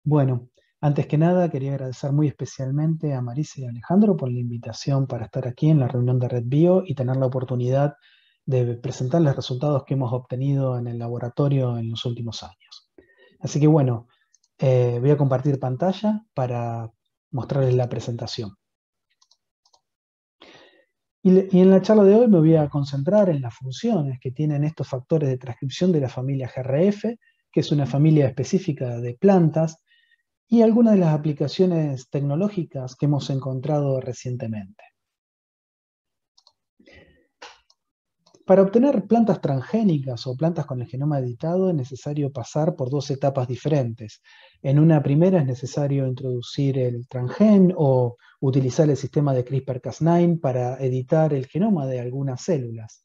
Bueno, antes que nada quería agradecer muy especialmente a Marisa y a Alejandro por la invitación para estar aquí en la reunión de Red Bio y tener la oportunidad de presentar los resultados que hemos obtenido en el laboratorio en los últimos años. Así que bueno, voy a compartir pantalla para mostrarles la presentación. Y en la charla de hoy me voy a concentrar en las funciones que tienen estos factores de transcripción de la familia GRF, que es una familia específica de plantas, y algunas de las aplicaciones tecnológicas que hemos encontrado recientemente. Para obtener plantas transgénicas o plantas con el genoma editado es necesario pasar por dos etapas diferentes. En una primera es necesario introducir el transgen o utilizar el sistema de CRISPR-Cas9 para editar el genoma de algunas células.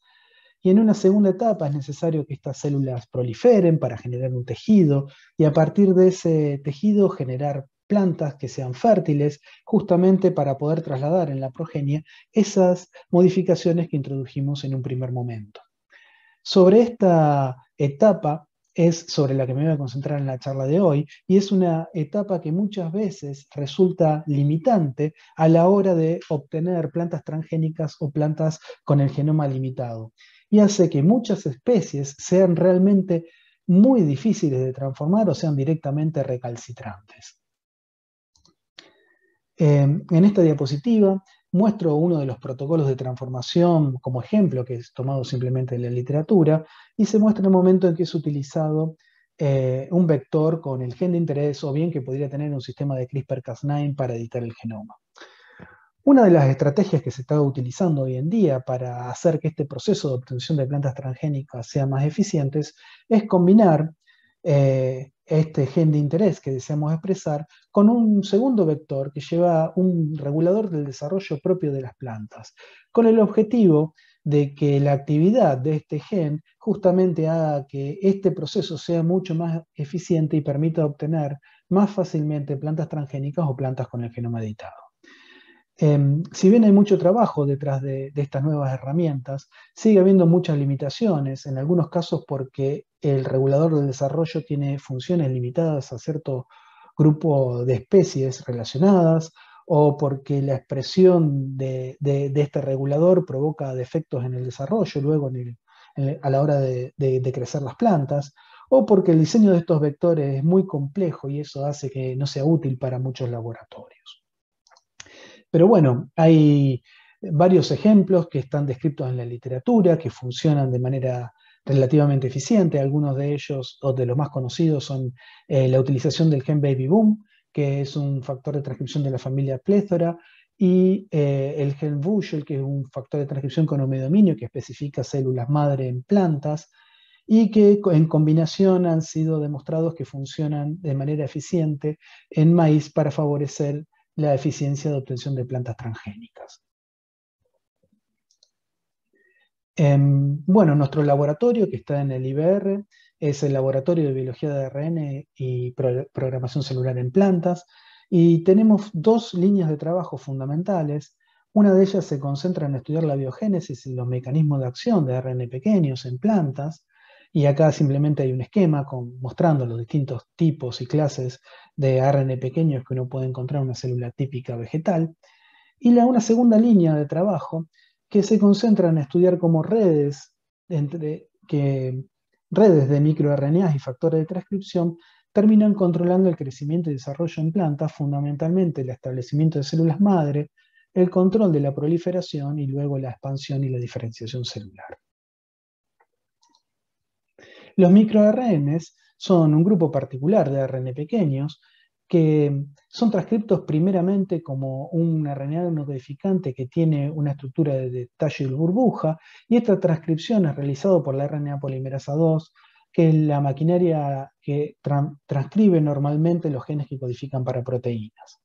Y en una segunda etapa es necesario que estas células proliferen para generar un tejido y a partir de ese tejido generar plantas que sean fértiles, justamente para poder trasladar en la progenie esas modificaciones que introdujimos en un primer momento. Sobre esta etapa es sobre la que me voy a concentrar en la charla de hoy, y es una etapa que muchas veces resulta limitante a la hora de obtener plantas transgénicas o plantas con el genoma limitado, y hace que muchas especies sean realmente muy difíciles de transformar o sean directamente recalcitrantes. En esta diapositiva muestro uno de los protocolos de transformación como ejemplo, que es tomado simplemente de la literatura, y se muestra el momento en que es utilizado un vector con el gen de interés o bien que podría tener un sistema de CRISPR-Cas9 para editar el genoma. Una de las estrategias que se está utilizando hoy en día para hacer que este proceso de obtención de plantas transgénicas sea más eficiente es combinar este gen de interés que deseamos expresar con un segundo vector que lleva un regulador del desarrollo propio de las plantas, con el objetivo de que la actividad de este gen justamente haga que este proceso sea mucho más eficiente y permita obtener más fácilmente plantas transgénicas o plantas con el genoma editado. Si bien hay mucho trabajo detrás de estas nuevas herramientas, sigue habiendo muchas limitaciones, en algunos casos porque el regulador del desarrollo tiene funciones limitadas a cierto grupo de especies relacionadas, o porque la expresión de este regulador provoca defectos en el desarrollo luego a la hora de crecer las plantas, o porque el diseño de estos vectores es muy complejo y eso hace que no sea útil para muchos laboratorios. Pero bueno, hay varios ejemplos que están descritos en la literatura, que funcionan de manera relativamente eficiente. Algunos de ellos, o de los más conocidos, son la utilización del gen Baby Boom, que es un factor de transcripción de la familia Plethora, y el gen Bushel, que es un factor de transcripción con homedominio que especifica células madre en plantas, y que en combinación han sido demostrados que funcionan de manera eficiente en maíz para favorecer la eficiencia de obtención de plantas transgénicas. Bueno, nuestro laboratorio, que está en el IBR, es el Laboratorio de Biología de ARN y Programación Celular en Plantas, y tenemos dos líneas de trabajo fundamentales. Una de ellas se concentra en estudiar la biogénesis y los mecanismos de acción de ARN pequeños en plantas, y acá simplemente hay un esquema mostrando los distintos tipos y clases de ARN pequeños que uno puede encontrar en una célula típica vegetal. Y una segunda línea de trabajo que se concentra en estudiar cómo redes de microRNAs y factores de transcripción terminan controlando el crecimiento y desarrollo en plantas, fundamentalmente el establecimiento de células madre, el control de la proliferación y luego la expansión y la diferenciación celular. Los microRNAs son un grupo particular de ARN pequeños que son transcriptos primeramente como un RNA codificante que tiene una estructura de tallo y burbuja, y esta transcripción es realizada por la RNA polimerasa 2, que es la maquinaria que transcribe normalmente los genes que codifican para proteínas.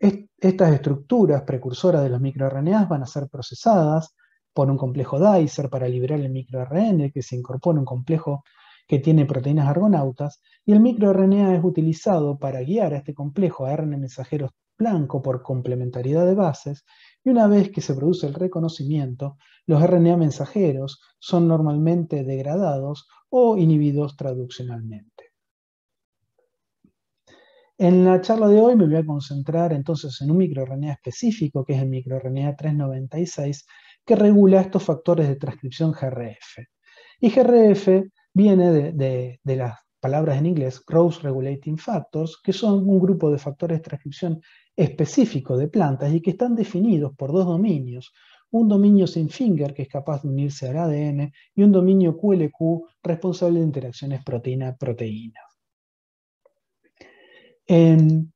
Estas estructuras precursoras de los microRNAs van a ser procesadas por un complejo Dicer para liberar el microRNA, que se incorpora a un complejo que tiene proteínas argonautas, y el microRNA es utilizado para guiar a este complejo a RNA mensajeros blanco por complementariedad de bases, y una vez que se produce el reconocimiento, los RNA mensajeros son normalmente degradados o inhibidos traduccionalmente. En la charla de hoy me voy a concentrar entonces en un microRNA específico, que es el microRNA 396, que regula estos factores de transcripción GRF. Y GRF viene de las palabras en inglés Growth Regulating Factors, que son un grupo de factores de transcripción específicos de plantas y que están definidos por dos dominios. Un dominio sin finger, que es capaz de unirse al ADN, y un dominio QLQ, responsable de interacciones proteína-proteína. En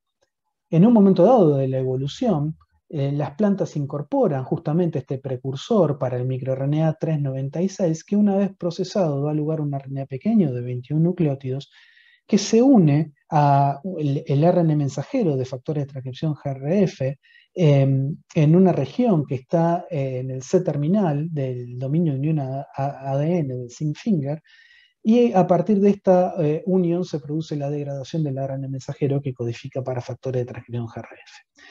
un momento dado de la evolución, las plantas incorporan justamente este precursor para el microRNA 396, que una vez procesado da lugar a un RNA pequeño de 21 nucleótidos que se une a el RNA mensajero de factores de transcripción GRF en una región que está en el C-terminal del dominio de unión a ADN del zinc finger, y a partir de esta unión se produce la degradación del RNA mensajero que codifica para factores de transcripción GRF.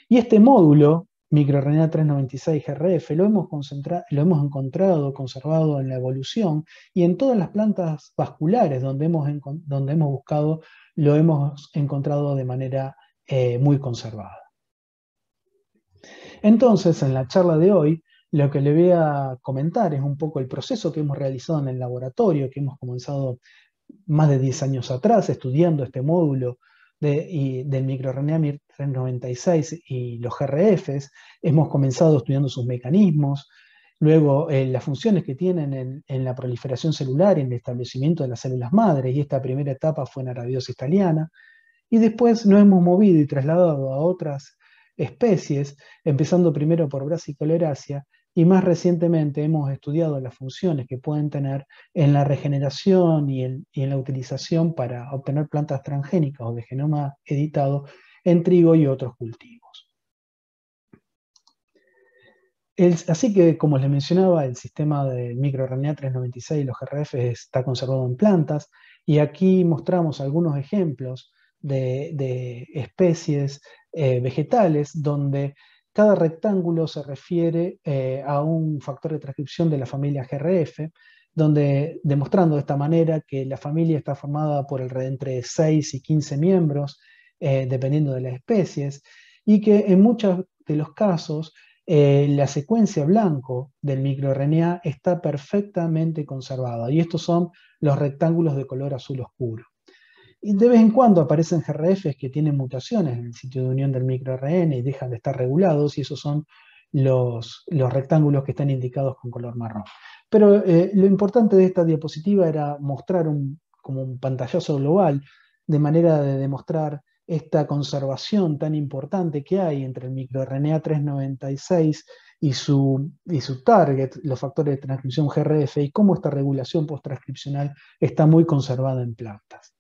Y este módulo, microRNA 396 GRF, lo hemos encontrado conservado en la evolución y en todas las plantas vasculares donde hemos buscado, lo hemos encontrado de manera muy conservada. Entonces, en la charla de hoy, lo que le voy a comentar es un poco el proceso que hemos realizado en el laboratorio, que hemos comenzado más de 10 años atrás estudiando este módulo del microRNA 396 y los GRFs. Hemos comenzado estudiando sus mecanismos, luego las funciones que tienen en la proliferación celular y en el establecimiento de las células madres, y esta primera etapa fue en Arabidopsis thaliana. Y después nos hemos movido y trasladado a otras especies, empezando primero por Brassicolereaceae, y más recientemente hemos estudiado las funciones que pueden tener en la regeneración y en la utilización para obtener plantas transgénicas o de genoma editado en trigo y otros cultivos. Así que, como les mencionaba, el sistema del microRNA 396 y los GRF está conservado en plantas, y aquí mostramos algunos ejemplos de especies vegetales donde cada rectángulo se refiere a un factor de transcripción de la familia GRF, demostrando de esta manera que la familia está formada por entre 6 y 15 miembros, dependiendo de las especies, y que en muchos de los casos la secuencia blanco del microRNA está perfectamente conservada, y estos son los rectángulos de color azul oscuro. Y de vez en cuando aparecen GRFs que tienen mutaciones en el sitio de unión del microRNA y dejan de estar regulados, y esos son los rectángulos que están indicados con color marrón. Pero lo importante de esta diapositiva era mostrar como un pantallazo global, de manera de demostrar esta conservación tan importante que hay entre el microRNA 396 y su target, los factores de transcripción GRF, y cómo esta regulación post-transcripcional está muy conservada en plantas.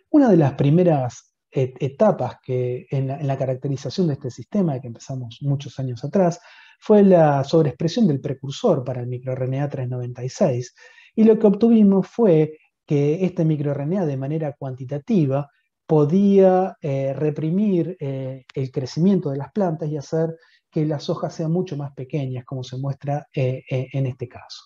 Una de las primeras etapas en la caracterización de este sistema, que empezamos muchos años atrás, fue la sobreexpresión del precursor para el microRNA 396, y lo que obtuvimos fue que este microRNA de manera cuantitativa podía reprimir el crecimiento de las plantas y hacer que las hojas sean mucho más pequeñas, como se muestra en este caso.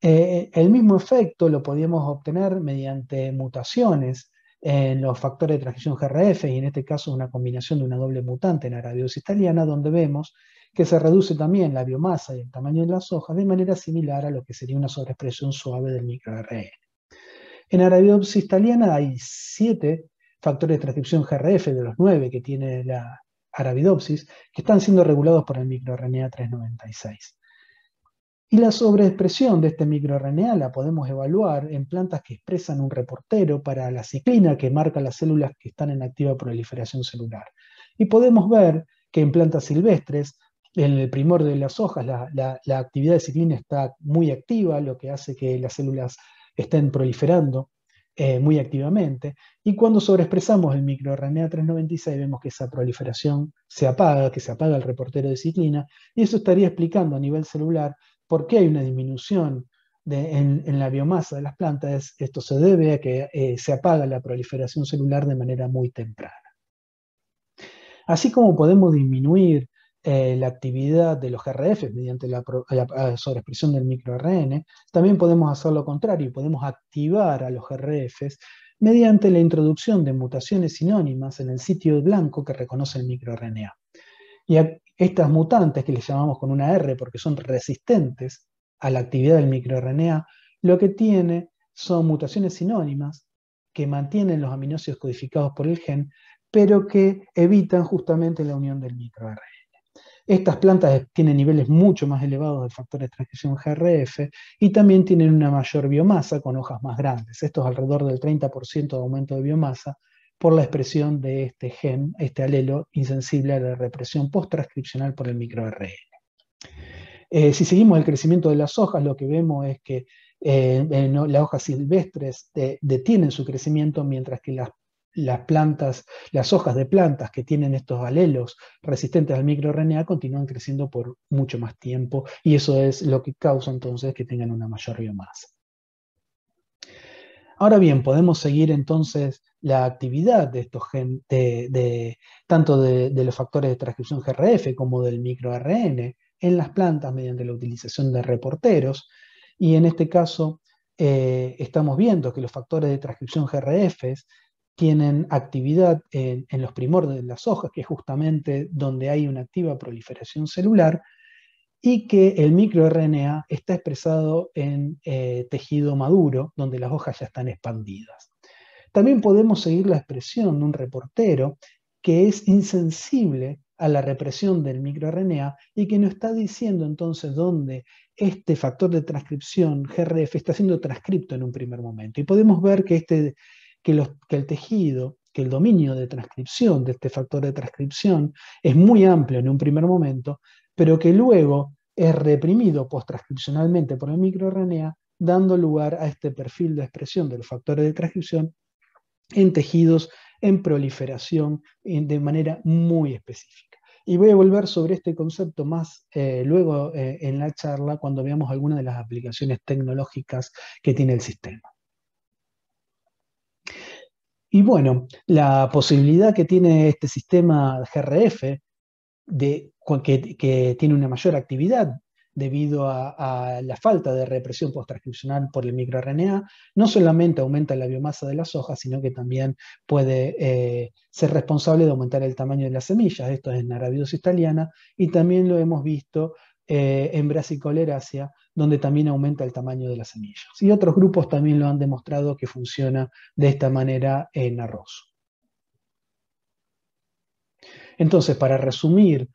El mismo efecto lo podíamos obtener mediante mutaciones en los factores de transcripción GRF, y en este caso una combinación de una doble mutante en Arabidopsis thaliana, donde vemos que se reduce también la biomasa y el tamaño de las hojas de manera similar a lo que sería una sobreexpresión suave del microRNA. En Arabidopsis thaliana hay 7 factores de transcripción GRF de los 9 que tiene la Arabidopsis, que están siendo regulados por el microRNA 396. Y la sobreexpresión de este microRNA la podemos evaluar en plantas que expresan un reportero para la ciclina que marca las células que están en activa proliferación celular. Y podemos ver que en plantas silvestres, en el primordio de las hojas, la actividad de ciclina está muy activa, lo que hace que las células estén proliferando muy activamente. Y cuando sobreexpresamos el microRNA 396, vemos que esa proliferación se apaga, que se apaga el reportero de ciclina, y eso estaría explicando a nivel celular por qué hay una disminución en la biomasa de las plantas. Esto se debe a que se apaga la proliferación celular de manera muy temprana. Así como podemos disminuir la actividad de los GRF mediante la sobreexpresión del microRNA, también podemos hacer lo contrario, podemos activar a los GRFs mediante la introducción de mutaciones sinónimas en el sitio blanco que reconoce el microRNA. Y estas mutantes, que les llamamos con una R porque son resistentes a la actividad del microRNA, lo que tiene son mutaciones sinónimas que mantienen los aminoácidos codificados por el gen, pero que evitan justamente la unión del microRNA. Estas plantas tienen niveles mucho más elevados de factores de transcripción GRF y también tienen una mayor biomasa con hojas más grandes. Esto es alrededor del 30% de aumento de biomasa por la expresión de este gen, este alelo insensible a la represión post-transcripcional por el microRNA. Si seguimos el crecimiento de las hojas, lo que vemos es que las hojas silvestres detienen su crecimiento, mientras que las hojas de plantas que tienen estos alelos resistentes al microRNA continúan creciendo por mucho más tiempo, y eso es lo que causa entonces que tengan una mayor biomasa. Ahora bien, podemos seguir entonces la actividad de estos tanto de los factores de transcripción GRF como del microRN en las plantas mediante la utilización de reporteros, y en este caso estamos viendo que los factores de transcripción GRF tienen actividad en los primordios de las hojas, que es justamente donde hay una activa proliferación celular, y que el microRNA está expresado en tejido maduro, donde las hojas ya están expandidas. También podemos seguir la expresión de un reportero que es insensible a la represión del microRNA y que nos está diciendo entonces dónde este factor de transcripción GRF está siendo transcripto en un primer momento. Y podemos ver que el tejido, que el dominio de transcripción de este factor de transcripción es muy amplio en un primer momento, pero que luego es reprimido post-transcripcionalmente por el microRNA, dando lugar a este perfil de expresión de los factores de transcripción en tejidos en proliferación de manera muy específica. Y voy a volver sobre este concepto más luego en la charla, cuando veamos algunas de las aplicaciones tecnológicas que tiene el sistema. Y bueno, la posibilidad que tiene este sistema GRF que tiene una mayor actividad debido a la falta de represión post-transcripcional por el microRNA, no solamente aumenta la biomasa de las hojas, sino que también puede ser responsable de aumentar el tamaño de las semillas. Esto es en Arabidopsis thaliana, y también lo hemos visto en Brassicolerácea, donde también aumenta el tamaño de las semillas. Y otros grupos también lo han demostrado que funciona de esta manera en arroz. Entonces, para resumir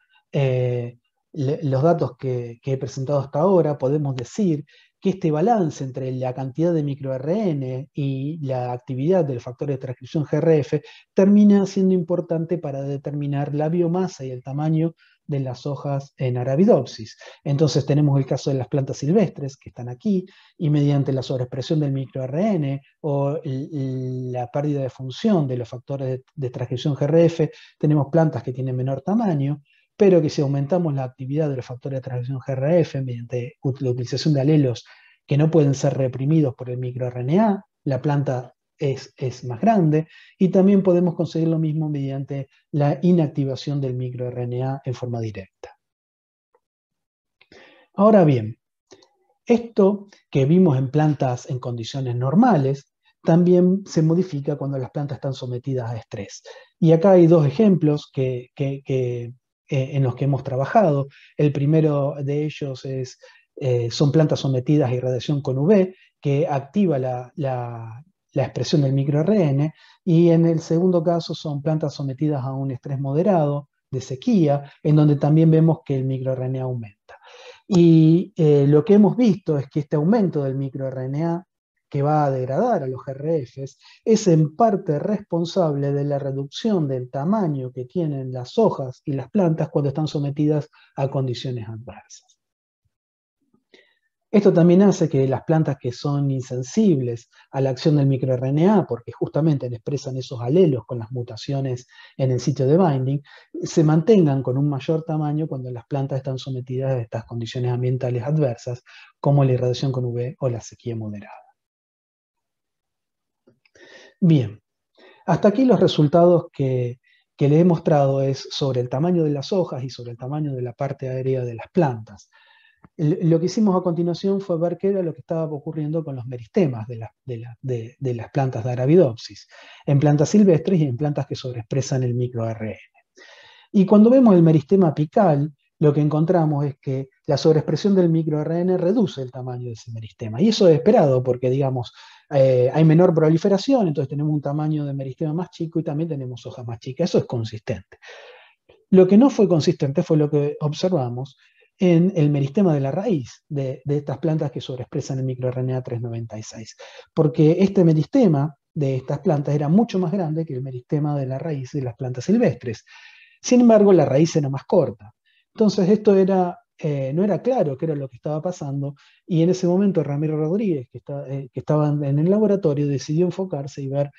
los datos que he presentado hasta ahora, podemos decir que este balance entre la cantidad de microRN y la actividad del factor de transcripción GRF termina siendo importante para determinar la biomasa y el tamaño de las hojas en Arabidopsis. Entonces tenemos el caso de las plantas silvestres que están aquí, y mediante la sobreexpresión del microRN o la pérdida de función de los factores de transcripción GRF, tenemos plantas que tienen menor tamaño, pero que si aumentamos la actividad de los factores de transcripción GRF mediante la utilización de alelos que no pueden ser reprimidos por el microRNA, la planta es más grande, y también podemos conseguir lo mismo mediante la inactivación del microRNA en forma directa. Ahora bien, esto que vimos en plantas en condiciones normales también se modifica cuando las plantas están sometidas a estrés. Y acá hay dos ejemplos en los que hemos trabajado. El primero de ellos son plantas sometidas a irradiación con UV, que activa la expresión del microRN, y en el segundo caso son plantas sometidas a un estrés moderado de sequía, en donde también vemos que el microRNA aumenta. Y lo que hemos visto es que este aumento del microRNA, que va a degradar a los GRFs, es en parte responsable de la reducción del tamaño que tienen las hojas y las plantas cuando están sometidas a condiciones adversas. Esto también hace que las plantas que son insensibles a la acción del microRNA, porque justamente expresan esos alelos con las mutaciones en el sitio de binding, se mantengan con un mayor tamaño cuando las plantas están sometidas a estas condiciones ambientales adversas, como la irradiación con UV o la sequía moderada. Bien, hasta aquí los resultados que le he mostrado es sobre el tamaño de las hojas y sobre el tamaño de la parte aérea de las plantas. Lo que hicimos a continuación fue ver qué era lo que estaba ocurriendo con los meristemas de las plantas de Arabidopsis, en plantas silvestres y en plantas que sobreexpresan el microRNA. Y cuando vemos el meristema apical, lo que encontramos es que la sobreexpresión del microRNA reduce el tamaño de ese meristema. Y eso es esperado porque, digamos, hay menor proliferación, entonces tenemos un tamaño de meristema más chico y también tenemos hojas más chicas. Eso es consistente. Lo que no fue consistente fue lo que observamos en el meristema de la raíz de estas plantas que sobreexpresan el microRNA 396, porque este meristema de estas plantas era mucho más grande que el meristema de la raíz de las plantas silvestres. Sin embargo, la raíz era más corta. Entonces, esto no era claro qué era lo que estaba pasando, y en ese momento Ramiro Rodríguez, que estaba en el laboratorio, decidió enfocarse y ver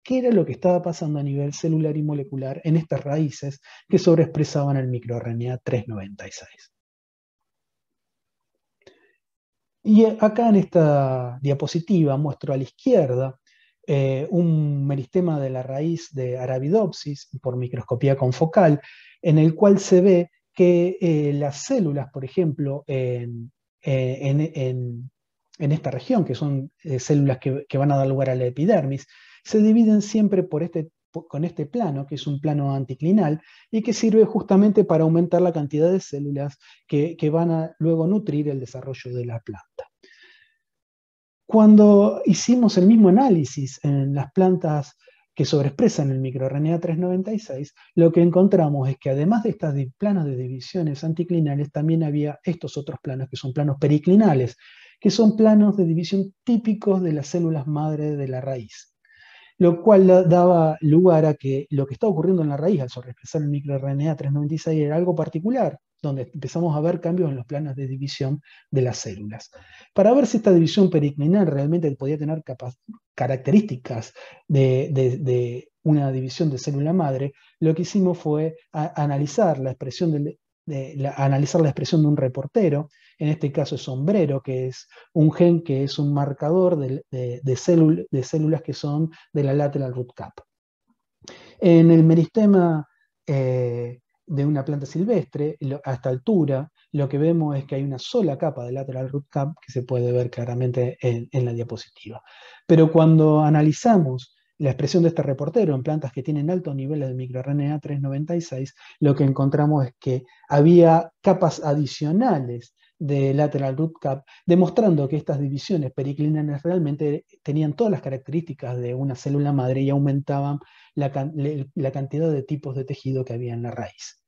qué era lo que estaba pasando a nivel celular y molecular en estas raíces que sobreexpresaban el microRNA 396. Y acá en esta diapositiva muestro a la izquierda un meristema de la raíz de Arabidopsis por microscopía confocal, en el cual se ve que las células, por ejemplo, en esta región, que son células que van a dar lugar a la epidermis, se dividen siempre con este plano, que es un plano anticlinal, y que sirve justamente para aumentar la cantidad de células que van a luego nutrir el desarrollo de la planta. Cuando hicimos el mismo análisis en las plantas que sobreexpresan el microRNA 396, lo que encontramos es que además de estos planos de divisiones anticlinales, también había estos otros planos que son planos periclinales, que son planos de división típicos de las células madre de la raíz, lo cual daba lugar a que lo que está ocurriendo en la raíz al sobreexpresar el microRNA 396 era algo particular, donde empezamos a ver cambios en los planos de división de las células. Para ver si esta división periclinal realmente podía tener características de una división de célula madre, lo que hicimos fue analizar la expresión analizar la expresión de un reportero, en este caso es sombrero, que es un gen que es un marcador de células que son de la lateral root cap. En el meristema de una planta silvestre, a esta altura, lo que vemos es que hay una sola capa de lateral root cap que se puede ver claramente en la diapositiva. Pero cuando analizamos la expresión de este reportero en plantas que tienen altos niveles de microRNA 396, lo que encontramos es que había capas adicionales de lateral root cap, demostrando que estas divisiones periclinales realmente tenían todas las características de una célula madre y aumentaban la cantidad de tipos de tejido que había en la raíz.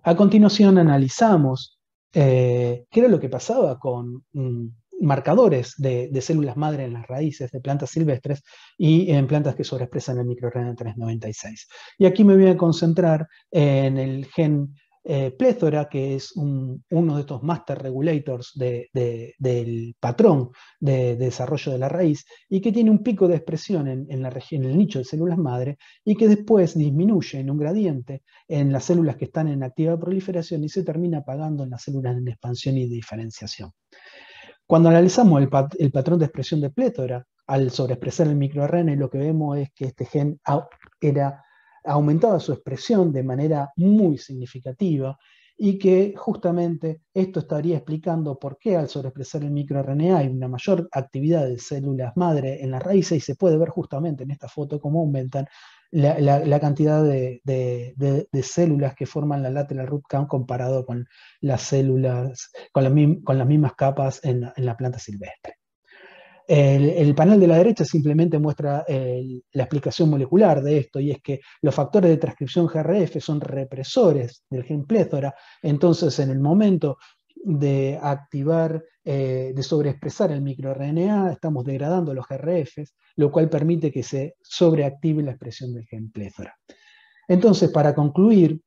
A continuación analizamos qué era lo que pasaba con marcadores de células madre en las raíces de plantas silvestres y en plantas que sobreexpresan el microRNA 396. Y aquí me voy a concentrar en el gen pléthora, que es uno de estos master regulators del patrón de desarrollo de la raíz y que tiene un pico de expresión en la región, en el nicho de células madre, y que después disminuye en un gradiente en las células que están en activa proliferación y se termina apagando en las células en expansión y diferenciación. Cuando analizamos el patrón de expresión de pléthora, al sobreexpresar el microRNA, lo que vemos es que este gen aumentaba su expresión de manera muy significativa y que justamente esto estaría explicando por qué al sobreexpresar el microRNA hay una mayor actividad de células madre en las raíces, y se puede ver justamente en esta foto cómo aumentan la cantidad de células que forman la lateral root cap comparado con las células, con las mismas capas en la planta silvestre. El panel de la derecha simplemente muestra la explicación molecular de esto, y es que los factores de transcripción GRF son represores del gen pléthora. Entonces, en el momento de activar, de sobreexpresar el microRNA, estamos degradando los GRFs, lo cual permite que se sobreactive la expresión del gen pléthora. Entonces, para concluir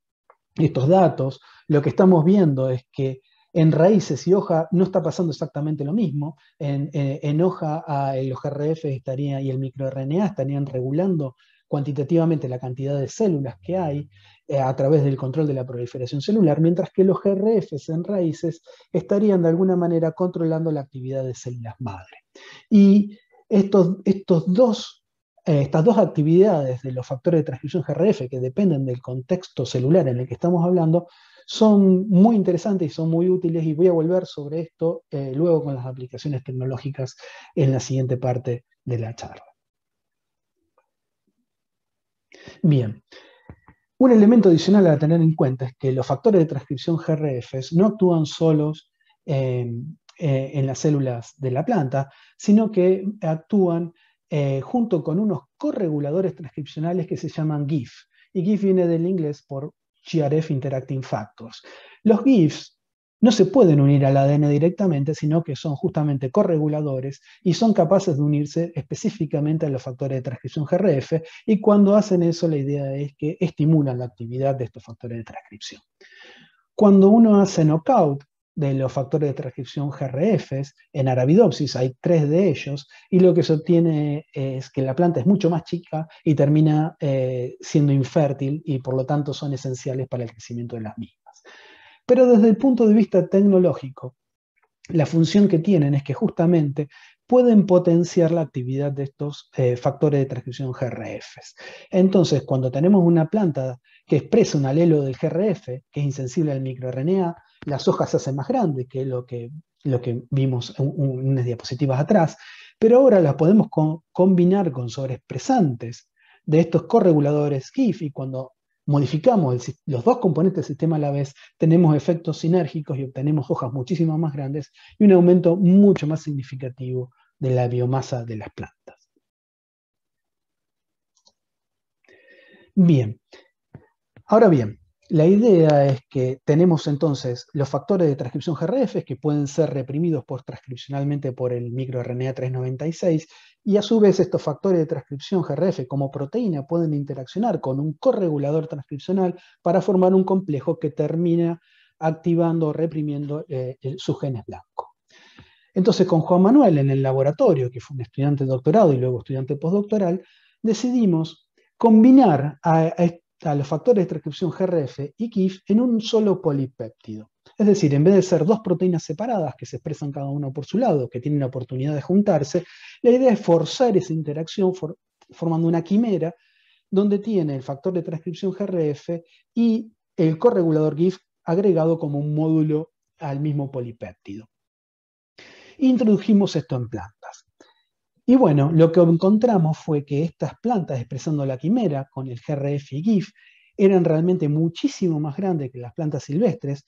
estos datos, lo que estamos viendo es que en raíces y hoja no está pasando exactamente lo mismo. En hoja los GRF y el microRNA estarían regulando cuantitativamente la cantidad de células que hay a través del control de la proliferación celular, mientras que los GRFs en raíces estarían de alguna manera controlando la actividad de células madre. Y estas dos actividades de los factores de transcripción GRF, que dependen del contexto celular en el que estamos hablando, son muy interesantes y son muy útiles y voy a volver sobre esto luego con las aplicaciones tecnológicas en la siguiente parte de la charla. Bien, un elemento adicional a tener en cuenta es que los factores de transcripción GRFs no actúan solos en las células de la planta, sino que actúan junto con unos correguladores transcripcionales que se llaman GIF. Y GIF viene del inglés por GRF Interacting Factors. Los GIFs no se pueden unir al ADN directamente, sino que son justamente correguladores y son capaces de unirse específicamente a los factores de transcripción GRF, y cuando hacen eso la idea es que estimulan la actividad de estos factores de transcripción. Cuando uno hace knockout de los factores de transcripción GRFs, en Arabidopsis hay 3 de ellos, y lo que se obtiene es que la planta es mucho más chica y termina siendo infértil, y por lo tanto son esenciales para el crecimiento de las mismas. Pero desde el punto de vista tecnológico, la función que tienen es que justamente pueden potenciar la actividad de estos factores de transcripción GRFs. Entonces, cuando tenemos una planta que expresa un alelo del GRF, que es insensible al microRNA, las hojas se hacen más grandes, que es lo que vimos en unas diapositivas atrás, pero ahora las podemos combinar con sobreexpresantes de estos correguladores GIF, y cuando modificamos los dos componentes del sistema a la vez, tenemos efectos sinérgicos y obtenemos hojas muchísimo más grandes y un aumento mucho más significativo de la biomasa de las plantas. Bien, ahora bien, la idea es que tenemos entonces los factores de transcripción GRF que pueden ser reprimidos transcripcionalmente por el microRNA 396, y a su vez estos factores de transcripción GRF como proteína pueden interaccionar con un corregulador transcripcional para formar un complejo que termina activando o reprimiendo sus genes blancos. Entonces, con Juan Manuel en el laboratorio, que fue un estudiante de doctorado y luego estudiante postdoctoral, decidimos combinar a los factores de transcripción GRF y GIF en un solo polipéptido. Es decir, en vez de ser 2 proteínas separadas que se expresan cada una por su lado, que tienen la oportunidad de juntarse, la idea es forzar esa interacción formando una quimera donde tiene el factor de transcripción GRF y el corregulador GIF agregado como un módulo al mismo polipéptido. Introdujimos esto en plantas. Y bueno, lo que encontramos fue que estas plantas expresando la quimera con el GRF y GIF eran realmente muchísimo más grandes que las plantas silvestres,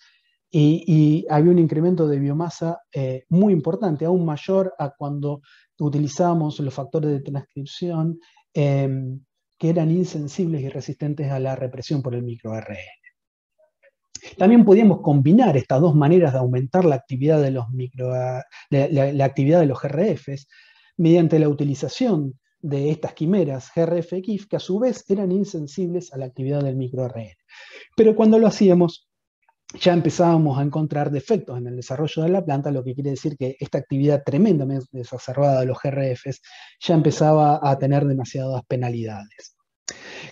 y había un incremento de biomasa muy importante, aún mayor a cuando utilizábamos los factores de transcripción que eran insensibles y resistentes a la represión por el microRNA. También podíamos combinar estas dos maneras de aumentar la actividad de los la actividad de los GRFs mediante la utilización de estas quimeras GRF-GIF, que a su vez eran insensibles a la actividad del microRNA. Pero cuando lo hacíamos, ya empezábamos a encontrar defectos en el desarrollo de la planta, lo que quiere decir que esta actividad tremendamente exacerbada de los GRFs ya empezaba a tener demasiadas penalidades.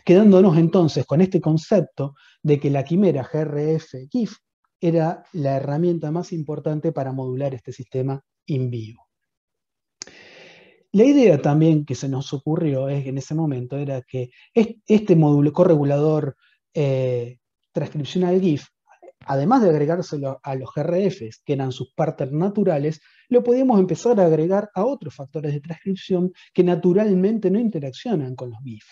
Quedándonos entonces con este concepto de que la quimera GRF-GIF era la herramienta más importante para modular este sistema in vivo. La idea también que se nos ocurrió en ese momento era que este módulo corregulador transcripcional GIF, además de agregárselo a los GRFs, que eran sus partners naturales, lo podíamos empezar a agregar a otros factores de transcripción que naturalmente no interaccionan con los GIF.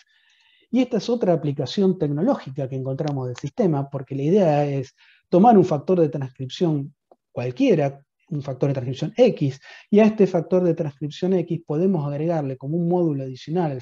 Y esta es otra aplicación tecnológica que encontramos del sistema, porque la idea es tomar un factor de transcripción cualquiera, un factor de transcripción X, y a este factor de transcripción X podemos agregarle como un módulo adicional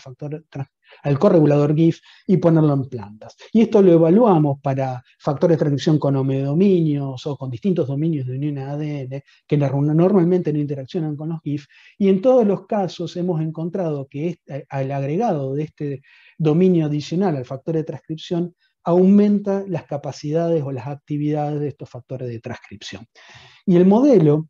al corregulador GIF y ponerlo en plantas. Y esto lo evaluamos para factores de transcripción con homeodominios o con distintos dominios de unión ADN que normalmente no interaccionan con los GIF, y en todos los casos hemos encontrado que al agregado de este dominio adicional al factor de transcripción aumenta las capacidades o las actividades de estos factores de transcripción. Y el modelo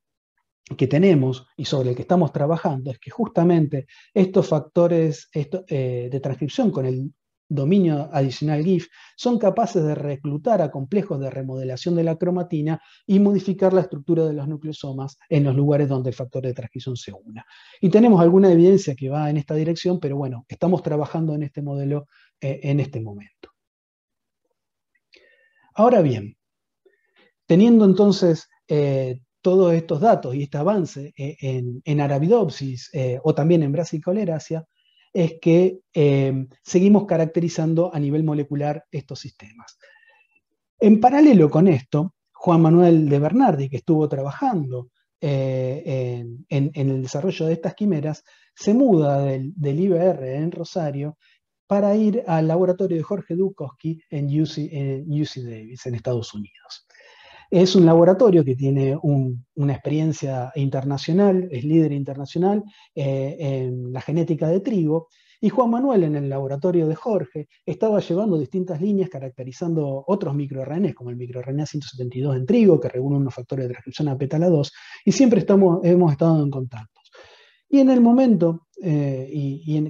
que tenemos y sobre el que estamos trabajando es que justamente estos factores de transcripción con el dominio adicional GIF son capaces de reclutar a complejos de remodelación de la cromatina y modificar la estructura de los nucleosomas en los lugares donde el factor de transcripción se una. Y tenemos alguna evidencia que va en esta dirección, pero bueno, estamos trabajando en este modelo en este momento. Ahora bien, Teniendo entonces todos estos datos y este avance en Arabidopsis o también en Brassicauleracia, es que seguimos caracterizando a nivel molecular estos sistemas. En paralelo con esto, Juan Manuel de Bernardi, que estuvo trabajando en el desarrollo de estas quimeras, se muda del IBR en Rosario para ir al laboratorio de Jorge Dukowski en UC Davis, en Estados Unidos. Es un laboratorio que tiene una experiencia internacional, es líder internacional en la genética de trigo, y Juan Manuel en el laboratorio de Jorge estaba llevando distintas líneas caracterizando otros microRNAs, como el microRNA 172 en trigo, que regula unos factores de transcripción a pétala 2, y siempre hemos estado en contacto. Y en el momento,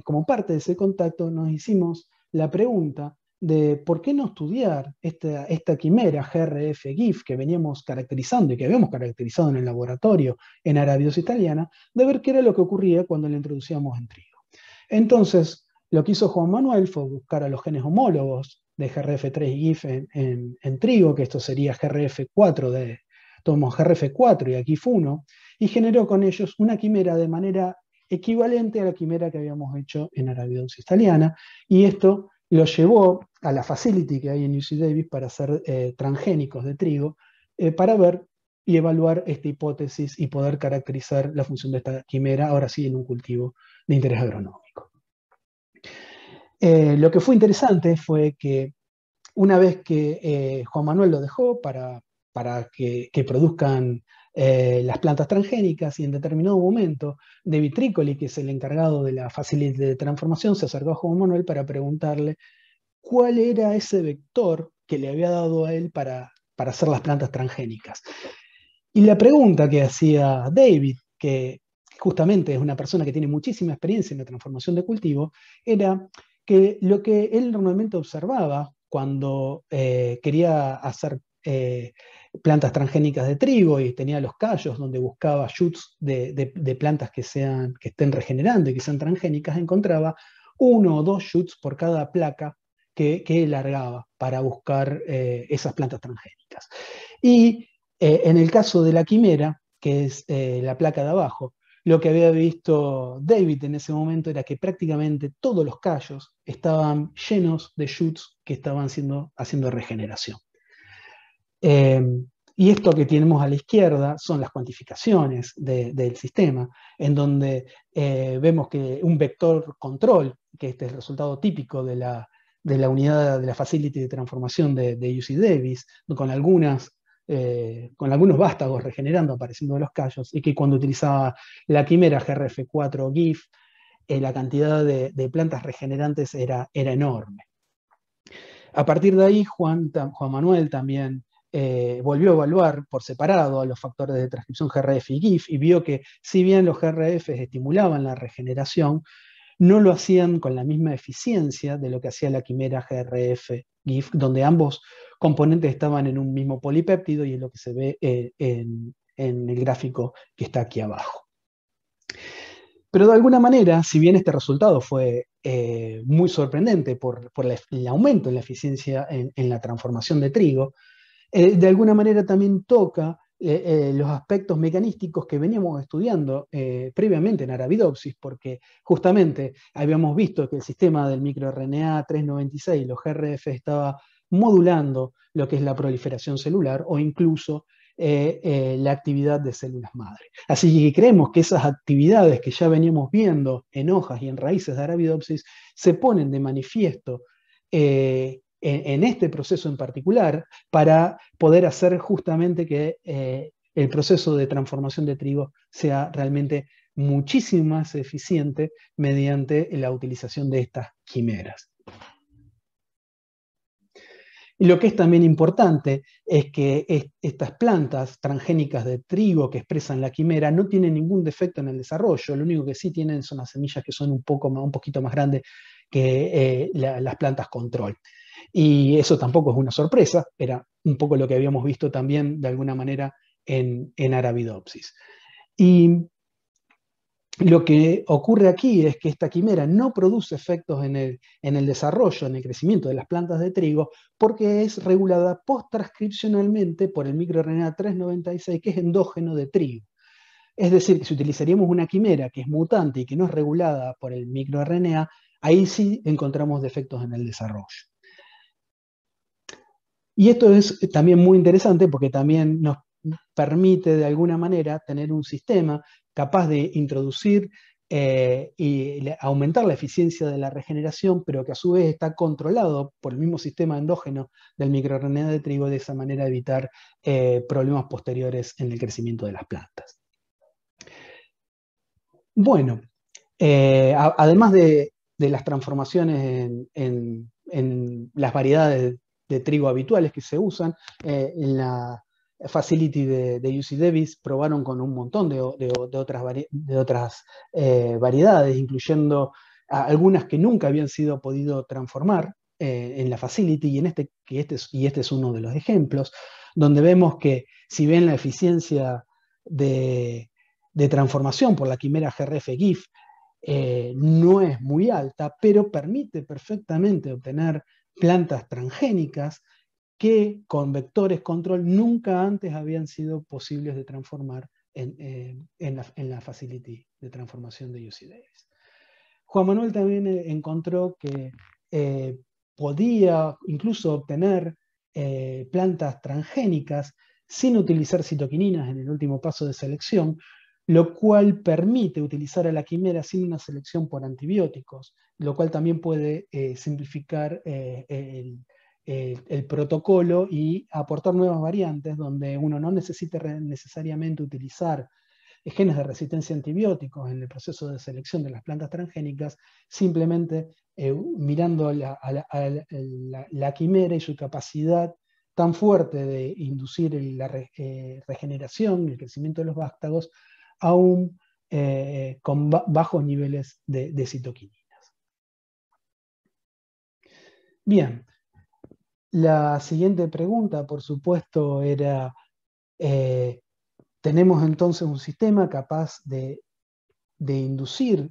como parte de ese contacto, nos hicimos la pregunta de por qué no estudiar esta quimera GRF-GIF que veníamos caracterizando y que habíamos caracterizado en el laboratorio en Arabidopsis thaliana, de ver qué era lo que ocurría cuando la introducíamos en trigo. Entonces, lo que hizo Juan Manuel fue buscar a los genes homólogos de GRF3 y GIF en trigo, que esto sería GRF4 tomamos GRF4 y a GIF1, y generó con ellos una quimera de manera equivalente a la quimera que habíamos hecho en Arabidopsis thaliana, y esto lo llevó a la facility que hay en UC Davis para hacer transgénicos de trigo, para ver y evaluar esta hipótesis y poder caracterizar la función de esta quimera, ahora sí en un cultivo de interés agronómico. Lo que fue interesante fue que una vez que Juan Manuel lo dejó para que produzcan las plantas transgénicas, y en determinado momento David Tricoli, que es el encargado de la facilidad de transformación, se acercó a Juan Manuel para preguntarle cuál era ese vector que le había dado a él para hacer las plantas transgénicas. Y la pregunta que hacía David, que justamente es una persona que tiene muchísima experiencia en la transformación de cultivo, era que lo que él normalmente observaba cuando quería hacer plantas transgénicas de trigo y tenía los callos donde buscaba shoots de plantas que estén regenerando y que sean transgénicas, encontraba 1 o 2 shoots por cada placa que largaba para buscar esas plantas transgénicas. Y en el caso de la quimera, que es la placa de abajo, lo que había visto David en ese momento era que prácticamente todos los callos estaban llenos de shoots que estaban haciendo regeneración. Y esto que tenemos a la izquierda son las cuantificaciones del sistema, en donde vemos que un vector control, que este es el resultado típico de la unidad de la facility de transformación de UC Davis, con algunos vástagos regenerando, apareciendo de los callos, y que cuando utilizaba la quimera GRF4 GIF, la cantidad de plantas regenerantes era enorme. A partir de ahí, Juan Manuel también volvió a evaluar por separado a los factores de transcripción GRF y GIF, y vio que si bien los GRF estimulaban la regeneración, no lo hacían con la misma eficiencia de lo que hacía la quimera GRF-GIF, donde ambos componentes estaban en un mismo polipéptido, y es lo que se ve en el gráfico que está aquí abajo. Pero de alguna manera, si bien este resultado fue muy sorprendente por el aumento en la eficiencia en la transformación de trigo, de alguna manera también toca los aspectos mecanísticos que veníamos estudiando previamente en Arabidopsis, porque justamente habíamos visto que el sistema del microRNA 396, los GRF, estaba modulando lo que es la proliferación celular o incluso la actividad de células madre. Así que creemos que esas actividades que ya veníamos viendo en hojas y en raíces de Arabidopsis se ponen de manifiesto en este proceso en particular, para poder hacer justamente que el proceso de transformación de trigo sea realmente muchísimo más eficiente mediante la utilización de estas quimeras. Y lo que es también importante es que estas plantas transgénicas de trigo que expresan la quimera no tienen ningún defecto en el desarrollo, lo único que sí tienen son las semillas que son un poquito más grandes que las plantas control. Y eso tampoco es una sorpresa, era un poco lo que habíamos visto también de alguna manera en Arabidopsis. Y Lo que ocurre aquí es que esta quimera no produce efectos en el desarrollo, en el crecimiento de las plantas de trigo, porque es regulada post-transcripcionalmente por el microRNA 396, que es endógeno de trigo. Es decir, que si utilizaríamos una quimera que es mutante y que no es regulada por el microRNA, ahí sí encontramos defectos en el desarrollo. Y esto es también muy interesante porque también nos permite de alguna manera tener un sistema capaz de introducir y aumentar la eficiencia de la regeneración, pero que a su vez está controlado por el mismo sistema endógeno del microRNA de trigo, de esa manera evitar problemas posteriores en el crecimiento de las plantas. Bueno, además de las transformaciones en las variedades de trigo habituales que se usan, en la facility de UC Davis probaron con un montón de otras variedades, incluyendo algunas que nunca habían sido podido transformar en la facility, y este es uno de los ejemplos, donde vemos que si ven la eficiencia de transformación por la quimera GRF-GIF no es muy alta, pero permite perfectamente obtener plantas transgénicas que con vectores control nunca antes habían sido posibles de transformar en la facility de transformación de UC Davis. Juan Manuel también encontró que eh, podía incluso obtener plantas transgénicas sin utilizar citoquininas en el último paso de selección, lo cual permite utilizar a la quimera sin una selección por antibióticos, lo cual también puede simplificar el protocolo y aportar nuevas variantes donde uno no necesite necesariamente utilizar genes de resistencia a antibióticos en el proceso de selección de las plantas transgénicas, simplemente mirando la quimera y su capacidad tan fuerte de inducir la regeneración y el crecimiento de los vástagos, aún con bajos niveles de citoquininas. Bien, la siguiente pregunta, por supuesto, era, tenemos entonces un sistema capaz de inducir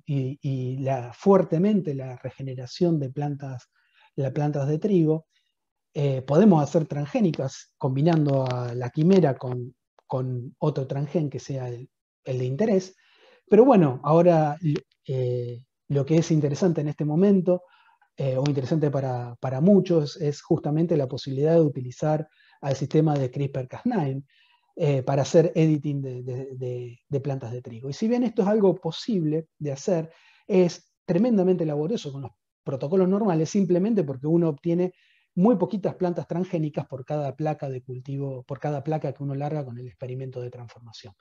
fuertemente la regeneración de plantas de trigo. Podemos hacer transgénicas combinando a la quimera con otro transgén que sea el de interés. Pero bueno, ahora lo que es interesante en este momento, o interesante para muchos, es justamente la posibilidad de utilizar al sistema de CRISPR-Cas9 para hacer editing de plantas de trigo. Y si bien esto es algo posible de hacer, es tremendamente laborioso con los protocolos normales, simplemente porque uno obtiene muy poquitas plantas transgénicas por cada placa de cultivo, por cada placa que uno larga con el experimento de transformación.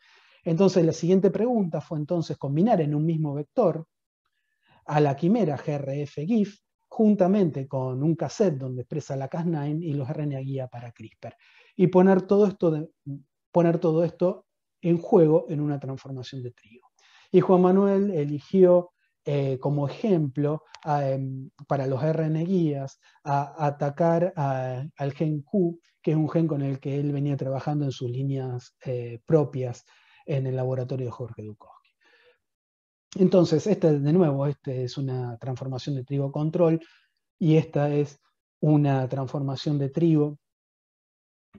Entonces, la siguiente pregunta fue entonces combinar en un mismo vector a la quimera GRF-GIF juntamente con un cassette donde expresa la Cas9 y los RNA guía para CRISPR. Y poner todo esto en juego en una transformación de trigo. Y Juan Manuel eligió como ejemplo para los RNA guías a atacar al gen Q, que es un gen con el que él venía trabajando en sus líneas propias en el laboratorio de Jorge Dukowski. Entonces, de nuevo, es una transformación de trigo control y esta es una transformación de trigo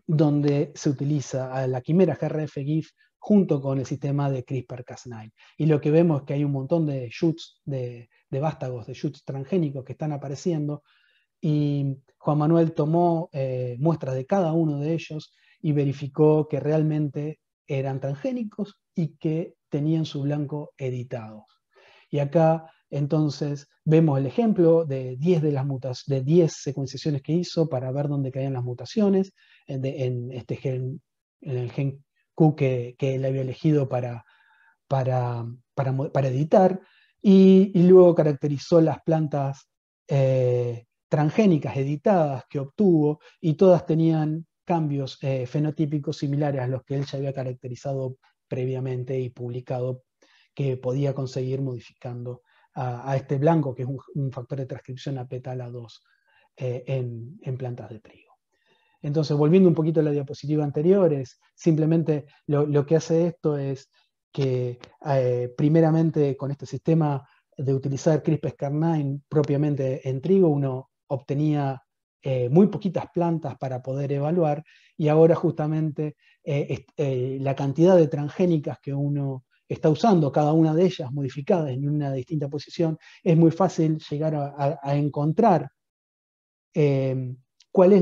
donde se utiliza a la quimera GRF-GIF junto con el sistema de CRISPR-Cas9. Y lo que vemos es que hay un montón de shoots, de vástagos, de shoots transgénicos que están apareciendo, y Juan Manuel tomó muestras de cada uno de ellos y verificó que realmente eran transgénicos y que tenían su blanco editado. Y acá entonces vemos el ejemplo de 10 de 10 secuenciaciones que hizo para ver dónde caían las mutaciones en este gen, en el gen Q que él había elegido para editar, y luego caracterizó las plantas transgénicas editadas que obtuvo, y todas tenían cambios fenotípicos similares a los que él ya había caracterizado previamente y publicado, que podía conseguir modificando a este blanco, que es un factor de transcripción a petala 2 en plantas de trigo. Entonces, volviendo un poquito a la diapositiva anterior, simplemente lo que hace esto es primeramente con este sistema de utilizar CRISPR-Cas9 propiamente en trigo, uno obtenía muy poquitas plantas para poder evaluar, y ahora justamente la cantidad de transgénicas que uno está usando, cada una de ellas modificadas en una distinta posición, es muy fácil llegar a encontrar cuál es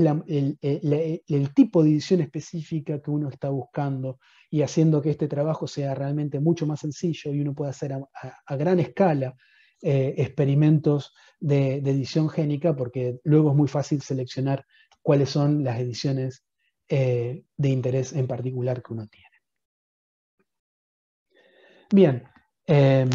el tipo de edición específica que uno está buscando, y haciendo que este trabajo sea realmente mucho más sencillo y uno pueda hacer a gran escala experimentos de edición génica, porque luego es muy fácil seleccionar cuáles son las ediciones de interés en particular que uno tiene. Bien, eh,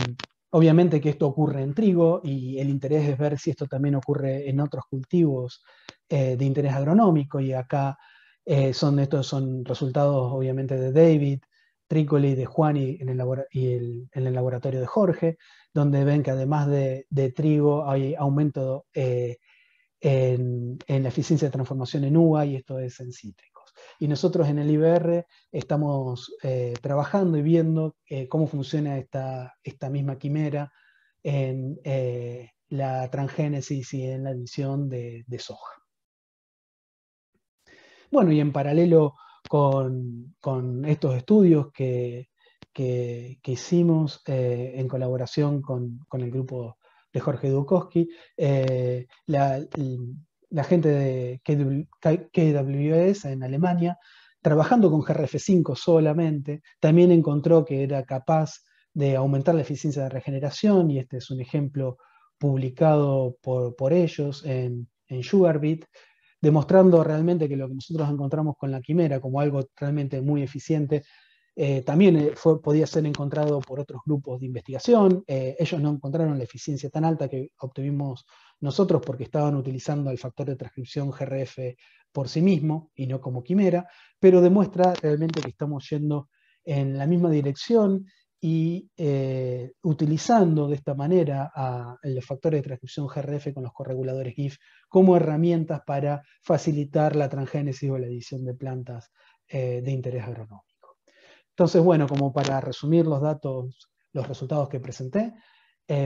obviamente que esto ocurre en trigo, y el interés es ver si esto también ocurre en otros cultivos de interés agronómico, y acá estos son resultados obviamente de David Trícoli, de Juan y en el laboratorio de Jorge, donde ven que además de trigo hay aumento en la eficiencia de transformación en uva, y esto es en cítricos. Y nosotros en el IBR estamos trabajando y viendo cómo funciona esta misma quimera en la transgénesis y en la edición de soja. Bueno, y en paralelo con estos estudios que hicimos en colaboración con el grupo de Jorge Dukowski, la gente de KWS en Alemania, trabajando con GRF5 solamente, también encontró que era capaz de aumentar la eficiencia de regeneración, y este es un ejemplo publicado por ellos en SugarBeet, demostrando realmente que lo que nosotros encontramos con la quimera como algo realmente muy eficiente, también podía ser encontrado por otros grupos de investigación. Ellos no encontraron la eficiencia tan alta que obtuvimos nosotros, porque estaban utilizando el factor de transcripción GRF por sí mismo y no como quimera, pero demuestra realmente que estamos yendo en la misma dirección, y utilizando de esta manera los factores de transcripción GRF con los correguladores GIF como herramientas para facilitar la transgénesis o la edición de plantas de interés agronómico. Entonces, bueno, como para resumir los datos, los resultados que presenté,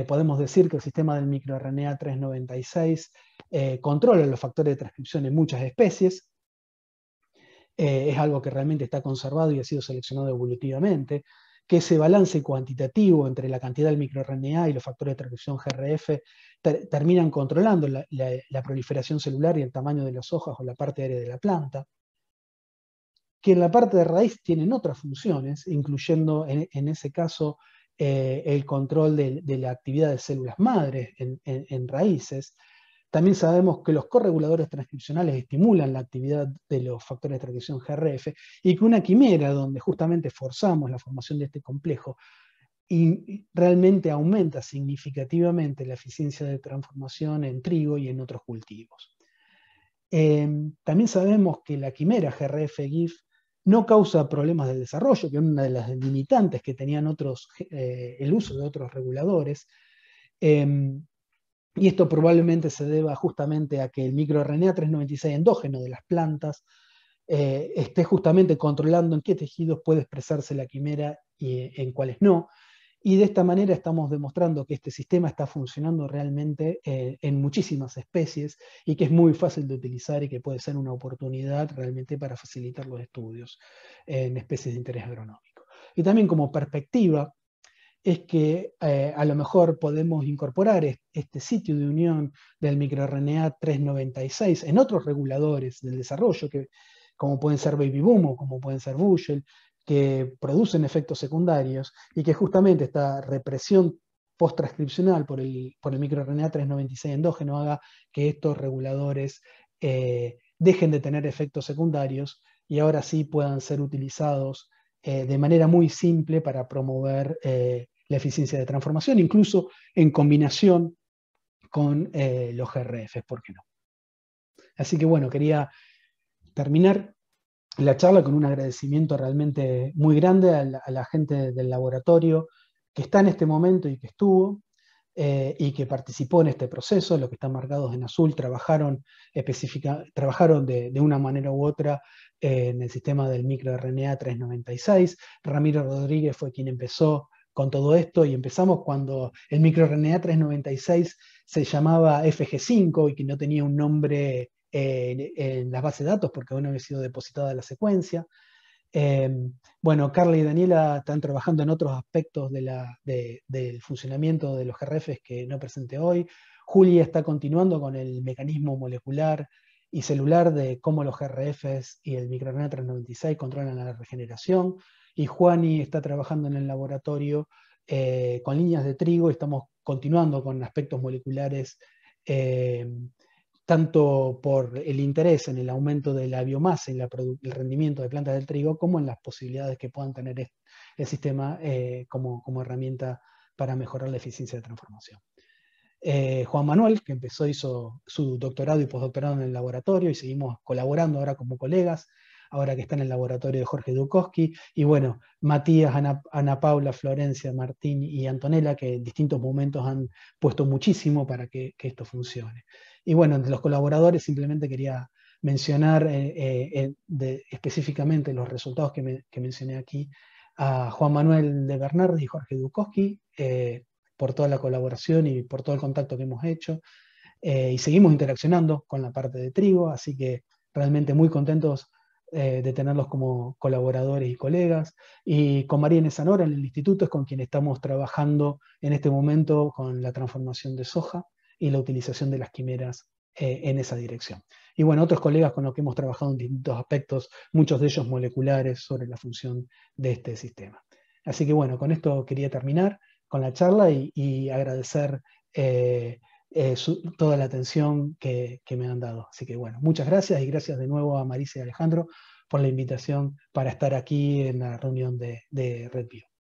podemos decir que el sistema del microRNA 396 controla los factores de transcripción en muchas especies. Es algo que realmente está conservado y ha sido seleccionado evolutivamente, que ese balance cuantitativo entre la cantidad del microRNA y los factores de transcripción GRF terminan controlando la proliferación celular y el tamaño de las hojas o la parte aérea de la planta, que en la parte de raíz tienen otras funciones, incluyendo en ese caso el control de la actividad de células madres en raíces. También sabemos que los correguladores transcripcionales estimulan la actividad de los factores de transcripción GRF, y que una quimera donde justamente forzamos la formación de este complejo y realmente aumenta significativamente la eficiencia de transformación en trigo y en otros cultivos. También sabemos que la quimera GRF-GIF no causa problemas del desarrollo, que es una de las limitantes que tenían el uso de otros reguladores. Y esto probablemente se deba justamente a que el microRNA 396 endógeno de las plantas esté justamente controlando en qué tejidos puede expresarse la quimera y en cuáles no. Y de esta manera estamos demostrando que este sistema está funcionando realmente en muchísimas especies, y que es muy fácil de utilizar, y que puede ser una oportunidad realmente para facilitar los estudios en especies de interés agronómico. Y también como perspectiva, es que a lo mejor podemos incorporar este sitio de unión del microRNA 396 en otros reguladores del desarrollo, como pueden ser Baby Boom o como pueden ser Bushel, que producen efectos secundarios, y que justamente esta represión post-transcripcional por el microRNA 396 endógeno haga que estos reguladores dejen de tener efectos secundarios, y ahora sí puedan ser utilizados de manera muy simple para promover la eficiencia de transformación, incluso en combinación con los GRFs, ¿por qué no? Así que bueno, quería terminar la charla con un agradecimiento realmente muy grande a la gente del laboratorio que está en este momento y que estuvo, y que participó en este proceso. Los que están marcados en azul trabajaron de una manera u otra en el sistema del microRNA 396. Ramiro Rodríguez fue quien empezó con todo esto y empezamos cuando el microRNA 396 se llamaba FG5 y que no tenía un nombre en las bases de datos porque aún no había sido depositada la secuencia. Eh, bueno, Carla y Daniela están trabajando en otros aspectos del funcionamiento de los GRFs que no presenté hoy. Julia está continuando con el mecanismo molecular y celular de cómo los GRFs y el microRNA 396 controlan la regeneración. Y Juani está trabajando en el laboratorio con líneas de trigo y estamos continuando con aspectos moleculares eh, tanto por el interés en el aumento de la biomasa y el rendimiento de plantas del trigo, como en las posibilidades que puedan tener el sistema como herramienta para mejorar la eficiencia de transformación. Juan Manuel, que hizo su doctorado y postdoctorado en el laboratorio y seguimos colaborando ahora como colegas, ahora que está en el laboratorio de Jorge Dukowski, y bueno, Matías, Ana Paula, Florencia, Martín y Antonella, que en distintos momentos han puesto muchísimo para que esto funcione. Y bueno, entre los colaboradores simplemente quería mencionar específicamente los resultados que mencioné aquí a Juan Manuel de Bernardi y Jorge Dukowski, por toda la colaboración y por todo el contacto que hemos hecho. Y seguimos interaccionando con la parte de trigo, así que realmente muy contentos de tenerlos como colaboradores y colegas. Y con María Nesanora en el instituto es con quien estamos trabajando en este momento con la transformación de soja y la utilización de las quimeras en esa dirección. Y bueno, otros colegas con los que hemos trabajado en distintos aspectos, muchos de ellos moleculares, sobre la función de este sistema. Así que bueno, con esto quería terminar con la charla y agradecer toda la atención que me han dado. Así que bueno, muchas gracias y gracias de nuevo a Marisa y Alejandro por la invitación para estar aquí en la reunión de RedView.